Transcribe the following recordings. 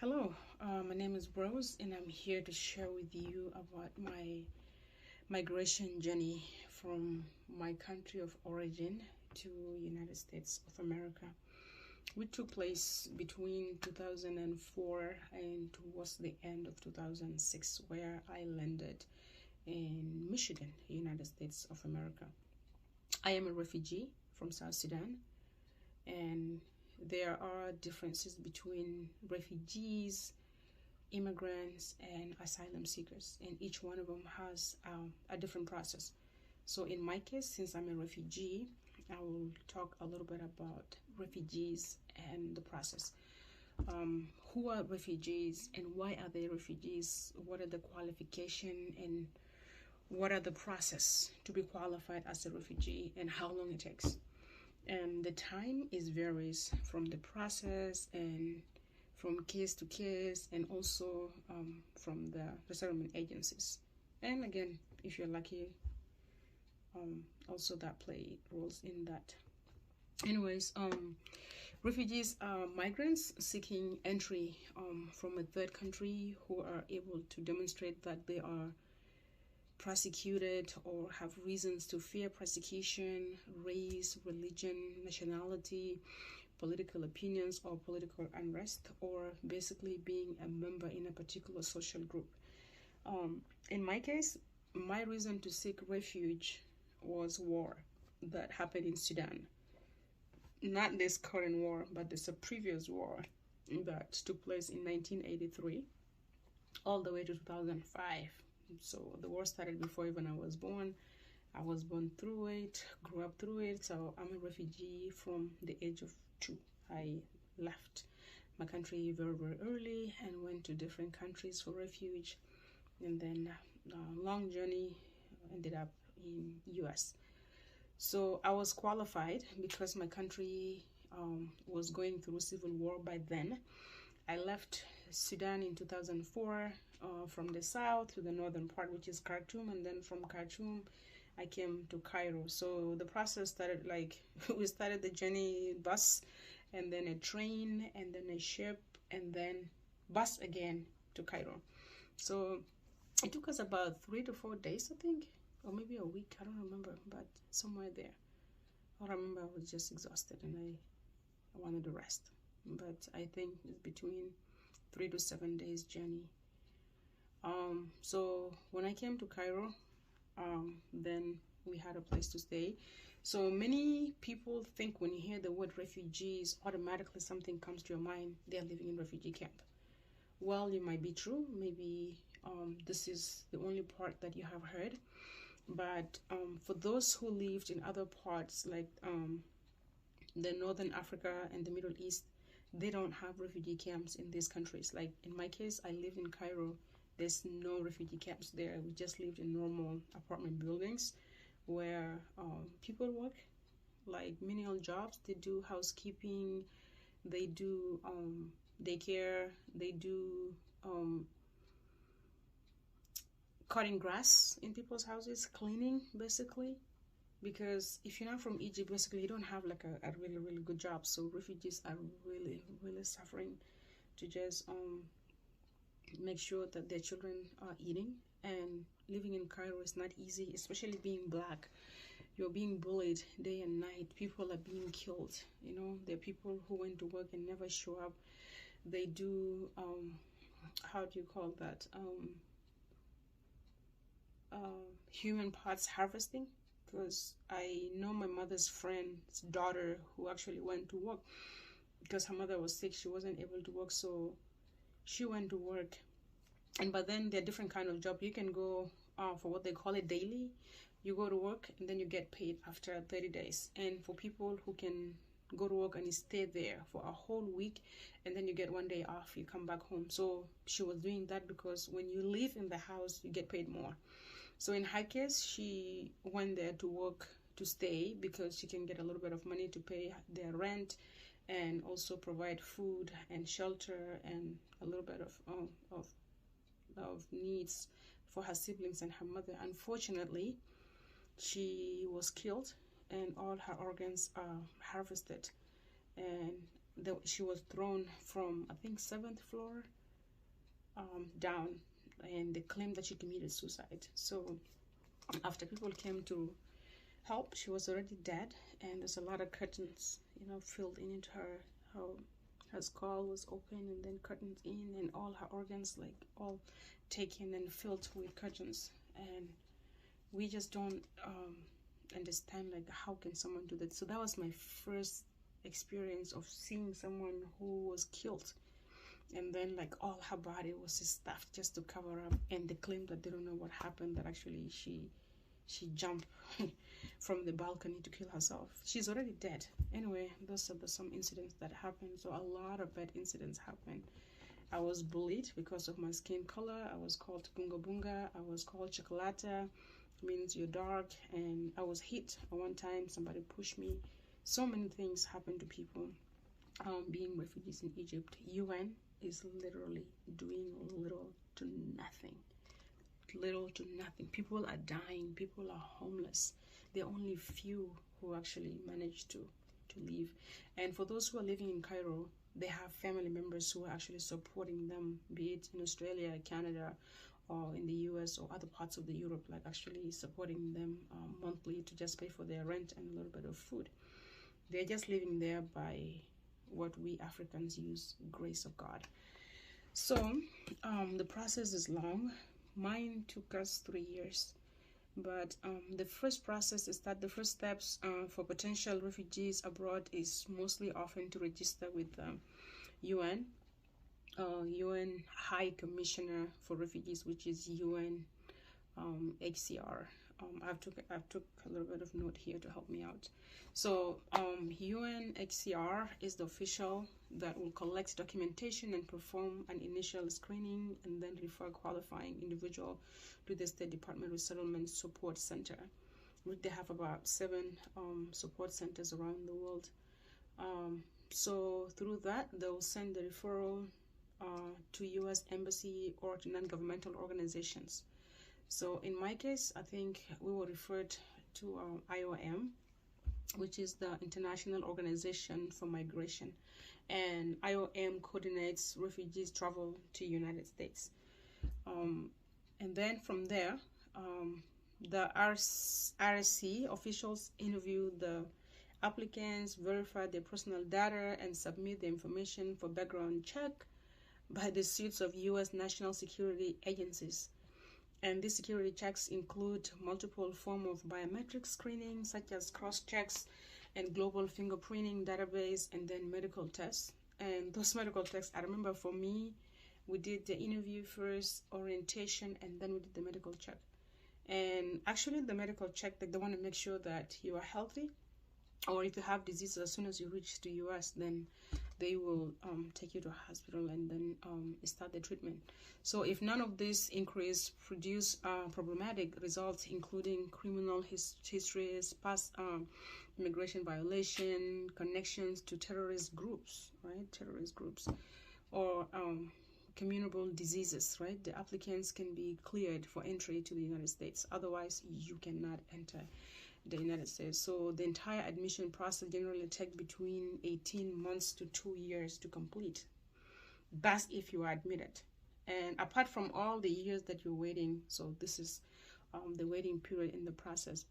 Hello, my name is Rose, and I'm here to share with you about my migration journey from my country of origin to United States of America, which took place between 2004 and towards the end of 2006, where I landed in Michigan, United States of America. I am a refugee from South Sudan, and there are differences between refugees, immigrants, and asylum seekers, and each one of them has a different process. So in my case, since I'm a refugee, I will talk a little bit about refugees and the process. Who are refugees and why are they refugees? What are the qualifications and what are the process to be qualified as a refugee and how long it takes? And the time is varies from the process and from case to case, and also from the resettlement agencies. And again, if you're lucky, also that play roles in that. Anyways, refugees are migrants seeking entry from a third country who are able to demonstrate that they are prosecuted or have reasons to fear persecution, race, religion, nationality, political opinions, or political unrest, or basically being a member in a particular social group. In my case, my reason to seek refuge was war that happened in Sudan. Not this current war, but this previous war that took place in 1983 all the way to 2005. So the war started before even I was born. I was born through it, grew up through it. So I'm a refugee from the age of 2. I left my country very, very early and went to different countries for refuge. And then a long journey, ended up in US. So I was qualified because my country was going through civil war by then. I left Sudan in 2004 from the south to the northern part, which is Khartoum, and then from Khartoum I came to Cairo. So the process started like we started the journey bus, and then a train, and then a ship, and then bus again to Cairo. So it took us about 3 to 4 days, I think, or maybe a week. I don't remember, but somewhere there. All I remember I was just exhausted and I wanted to rest. But I think it's between 3 to 7 days journey. So when I came to Cairo, then we had a place to stay. So many people think when you hear the word refugees, automatically something comes to your mind. They're living in refugee camp. Well, it might be true. Maybe this is the only part that you have heard. But for those who lived in other parts like the Northern Africa and the Middle East, they don't have refugee camps in these countries. Like in my case, I live in Cairo. There's no refugee camps there. We just lived in normal apartment buildings where people work like menial jobs. They do housekeeping, they do daycare, they do cutting grass in people's houses, cleaning basically. Because if you're not from Egypt, basically you don't have like a really, really good job. So refugees are really, really suffering to just make sure that their children are eating. And living in Cairo is not easy, especially being black. You're being bullied day and night. People are being killed. You know, there are people who went to work and never show up. They do, how do you call that? Human parts harvesting. Because I know my mother's friend's daughter who actually went to work because her mother was sick. She wasn't able to work, so she went to work. And but then there are different kind of job. You can go for what they call it daily. You go to work and then you get paid after 30 days. And for people who can go to work and stay there for a whole week, and then you get 1 day off, you come back home. So she was doing that because when you live in the house, you get paid more. So in her case, she went there to work to stay because she can get a little bit of money to pay their rent and also provide food and shelter and a little bit of needs for her siblings and her mother. Unfortunately, she was killed and all her organs are harvested. And she was thrown from, I think, 7th floor down, and they claimed that she committed suicide. So after people came to help, she was already dead, and there's a lot of curtains, you know, filled into her skull was open, and then curtains in, and all her organs like all taken and filled with curtains. And we just don't understand, like, how can someone do that? So that was my first experience of seeing someone who was killed, and then like all her body was stuffed just to cover up, and they claim that they don't know what happened, that actually she jumped from the balcony to kill herself. She's already dead. Anyway, those are some incidents that happened. So a lot of bad incidents happened. I was bullied because of my skin color. I was called bunga bunga. I was called chocolata, means you're dark, and I was hit at one time. Somebody pushed me. So many things happened to people being refugees in Egypt. UN is literally doing little to nothing. Little to nothing. People are dying. People are homeless. There are only few who actually manage to leave. And for those who are living in Cairo, they have family members who are actually supporting them, be it in Australia, Canada, or in the US or other parts of the Europe, like actually supporting them monthly to just pay for their rent and a little bit of food. They're just living there by what we Africans use, grace of God. So the process is long. Mine took us 3 years, but the first process is that the first steps for potential refugees abroad is mostly often to register with UN High Commissioner for Refugees, which is UN HCR. I've took a little bit of note here to help me out. So UNHCR is the official that will collect documentation and perform an initial screening, and then refer qualifying individual to the State Department Resettlement Support Center. They have about 7 support centers around the world. So through that, they'll send the referral to US Embassy or to non-governmental organizations. So in my case, I think we were referred to IOM, which is the International Organization for Migration, and IOM coordinates refugees' travel to United States. And then from there, the RSC officials interview the applicants, verify their personal data, and submit the information for background check by the suites of U.S. national security agencies. And these security checks include multiple forms of biometric screening, such as cross-checks and global fingerprinting database, and then medical tests. And those medical tests, I remember for me, we did the interview first, orientation, and then we did the medical check. And actually the medical check, they want to make sure that you are healthy, or if you have diseases, as soon as you reach the US, then they will take you to a hospital and then start the treatment. So if none of these inquiries produce problematic results, including criminal histories, past immigration violation, connections to terrorist groups, right? Terrorist groups, or communicable diseases, right? The applicants can be cleared for entry to the United States. Otherwise, you cannot enter the United States. So the entire admission process generally takes between 18 months to 2 years to complete. That's if you are admitted. And apart from all the years that you're waiting, so this is the waiting period in the process.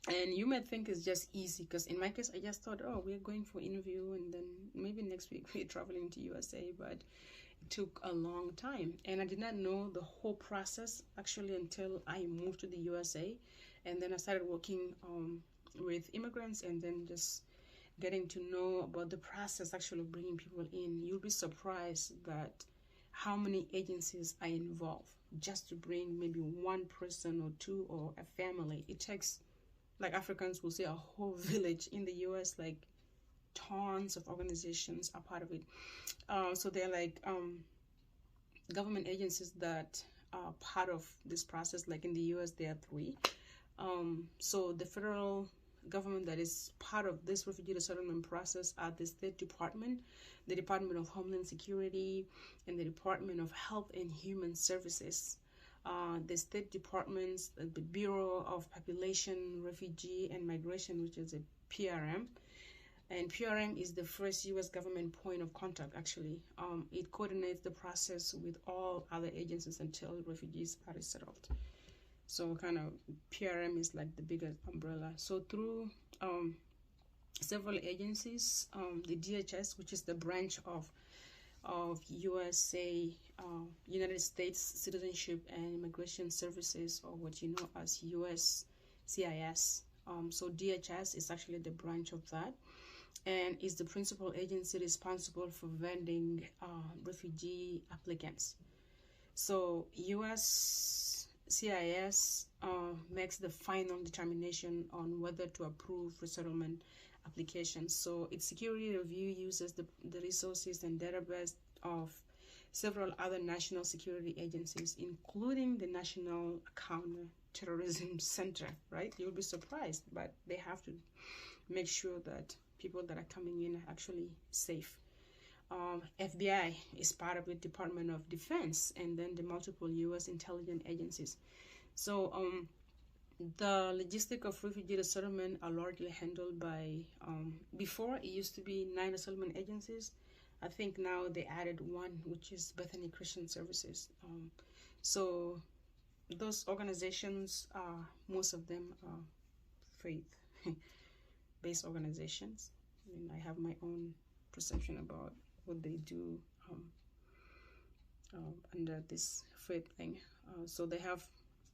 And you may think it's just easy, because in my case, I just thought, oh, we're going for interview, and then maybe next week we're traveling to USA, but it took a long time. And I did not know the whole process actually until I moved to the USA. And then I started working with immigrants, and then just getting to know about the process actually of bringing people in. You'll be surprised that how many agencies are involved just to bring maybe one person or two or a family. It takes, like Africans will say, a whole village. In the US, like tons of organizations are part of it. So they're like government agencies that are part of this process. Like in the US, there are 3. So the federal government that is part of this refugee resettlement process are the State Department, the Department of Homeland Security, and the Department of Health and Human Services. The state departments, the Bureau of Population, Refugee, and Migration, which is a PRM, And PRM is the first U.S. government point of contact, actually. It coordinates the process with all other agencies until refugees are resettled. So kind of PRM is like the biggest umbrella. So through several agencies, the DHS, which is the branch of USA, United States Citizenship and Immigration Services, or what you know as USCIS. So DHS is actually the branch of that, and is the principal agency responsible for vetting refugee applicants. So USCIS makes the final determination on whether to approve resettlement applications. So its security review uses the resources and database of several other national security agencies, including the National Counterterrorism Center, right? You'll be surprised, but they have to make sure that people that are coming in are actually safe. FBI is part of the Department of Defense, and then the multiple U.S. intelligence agencies. So the logistics of refugee resettlement are largely handled by, before it used to be 9 resettlement agencies. I think now they added one, which is Bethany Christian Services. So those organizations, most of them are faith-based organizations. I mean, I have my own perception about what they do under this faith thing. So they have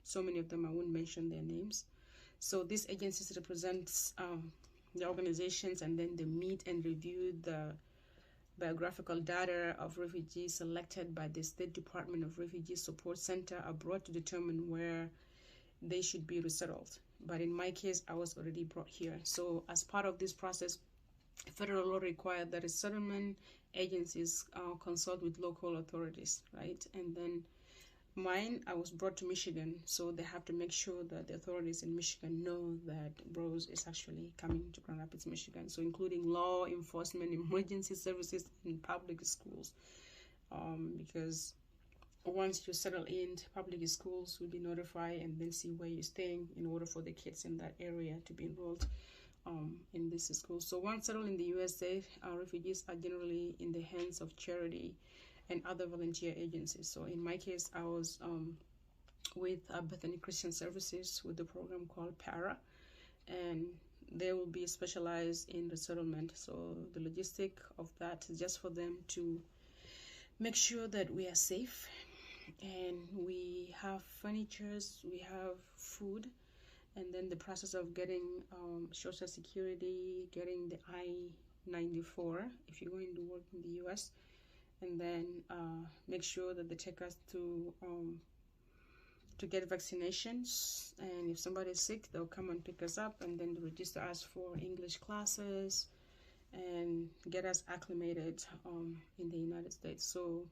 so many of them, I won't mention their names. So these agencies represent the organizations, and then they meet and review the biographical data of refugees selected by the State Department of Refugee Support Center abroad to determine where they should be resettled. But in my case, I was already brought here. So as part of this process, federal law required that resettlement agencies consult with local authorities, right? And then mine, I was brought to Michigan, so they have to make sure that the authorities in Michigan know that Rose is actually coming to Grand Rapids, Michigan. So including law enforcement, emergency services, and public schools. Because once you settle in, public schools will be notified and then see where you're staying in order for the kids in that area to be enrolled in this school. So once settled in the USA, refugees are generally in the hands of charity and other volunteer agencies. So in my case, I was with Bethany Christian Services with the program called PARA, and they will be specialized in resettlement. So the logistic of that is just for them to make sure that we are safe and we have furnitures, we have food, and then the process of getting Social Security, getting the I-94 if you're going to work in the U.S., and then make sure that they take us to get vaccinations. And if somebody is sick, they'll come and pick us up, and then register us for English classes and get us acclimated in the United States. So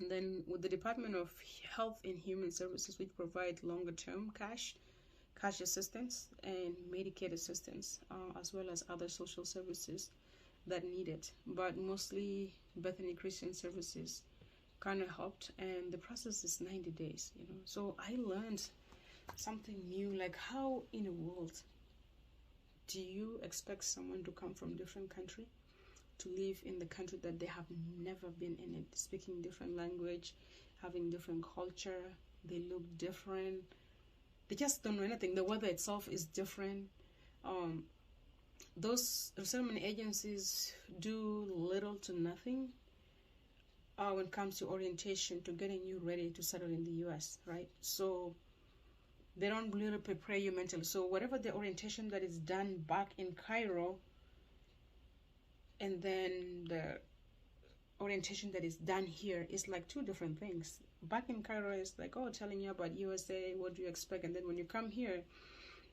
and then with the Department of Health and Human Services, which provide longer-term cash assistance and Medicaid assistance, as well as other social services that need it. But mostly Bethany Christian Services kind of helped, and the process is 90 days, you know. So I learned something new, like how in the world do you expect someone to come from different country to live in the country that they have never been in it, speaking different language, having different culture, they look different, they just don't know anything. The weather itself is different. Those resettlement agencies do little to nothing when it comes to orientation, to getting you ready to settle in the U.S., right? So they don't really prepare you mentally. So whatever the orientation that is done back in Cairo, and then the orientation that is done here is like two different things. Back in Cairo is like, oh, telling you about USA, what do you expect? And then when you come here,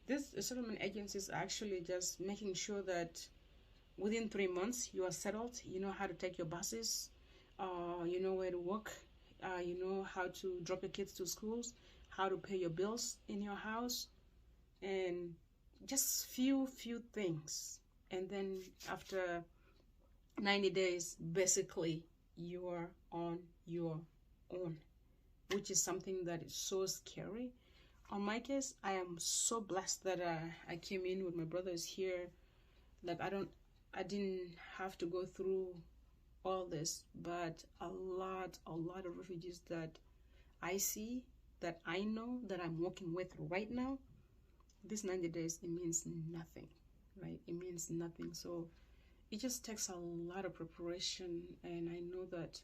these settlement agencies are actually just making sure that within 3 months you are settled, you know how to take your buses, you know where to work, you know how to drop your kids to schools, how to pay your bills in your house, and just few things. And then after 90 days, basically, you are on your own, which is something that is so scary. On my case, I am so blessed that I came in with my brothers here. Like, I didn't have to go through all this, but a lot of refugees that I see, that I know, that I'm working with right now, this 90 days, it means nothing, right? It means nothing. So it just takes a lot of preparation. And I know that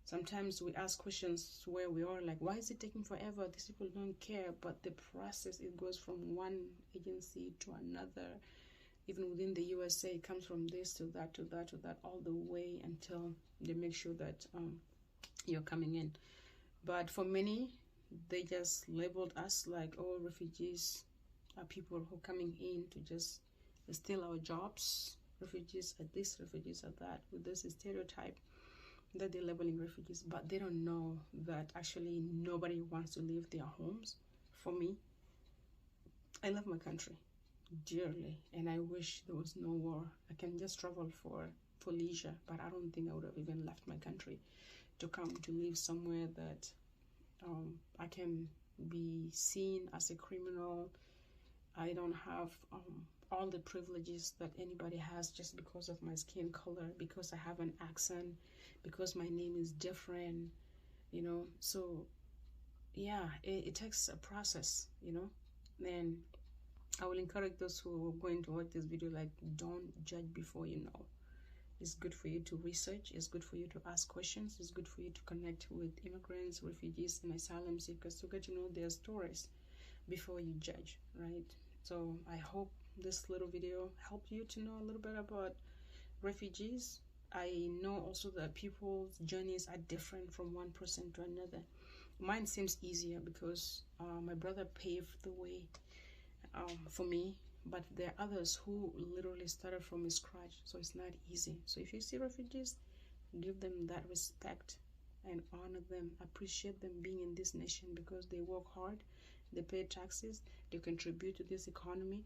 sometimes we ask questions where we are like, why is it taking forever? These people don't care. But the process, it goes from one agency to another. Even within the USA, it comes from this to that, to that, to that, all the way until they make sure that you're coming in. But for many, they just labeled us like, oh, refugees are people who are coming in to just steal our jobs. Refugees are this, refugees are that, with this stereotype that they're labeling refugees. But they don't know that actually nobody wants to leave their homes. For me, I love my country dearly, and I wish there was no war. I can just travel for leisure, but I don't think I would have even left my country to come to live somewhere that I can be seen as a criminal. I don't have all the privileges that anybody has just because of my skin color, because I have an accent, because my name is different, you know. So yeah, it takes a process, you know. And I will encourage those who are going to watch this video, like, don't judge before you know. It's good for you to research. It's good for you to ask questions. It's good for you to connect with immigrants, refugees, and asylum seekers to get to know their stories before you judge, right? So I hope this little video helped you to know a little bit about refugees. I know also that people's journeys are different from one person to another. Mine seems easier because my brother paved the way for me, but there are others who literally started from scratch, so it's not easy. So if you see refugees, give them that respect and honor them, appreciate them being in this nation, because they work hard, they pay taxes, they contribute to this economy.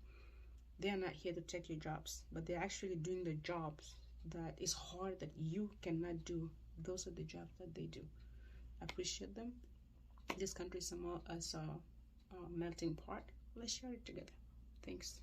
They are not here to take your jobs, but they're actually doing the jobs that is hard, that you cannot do. Those are the jobs that they do. Appreciate them. This country is a melting pot. Let's share it together. Thanks.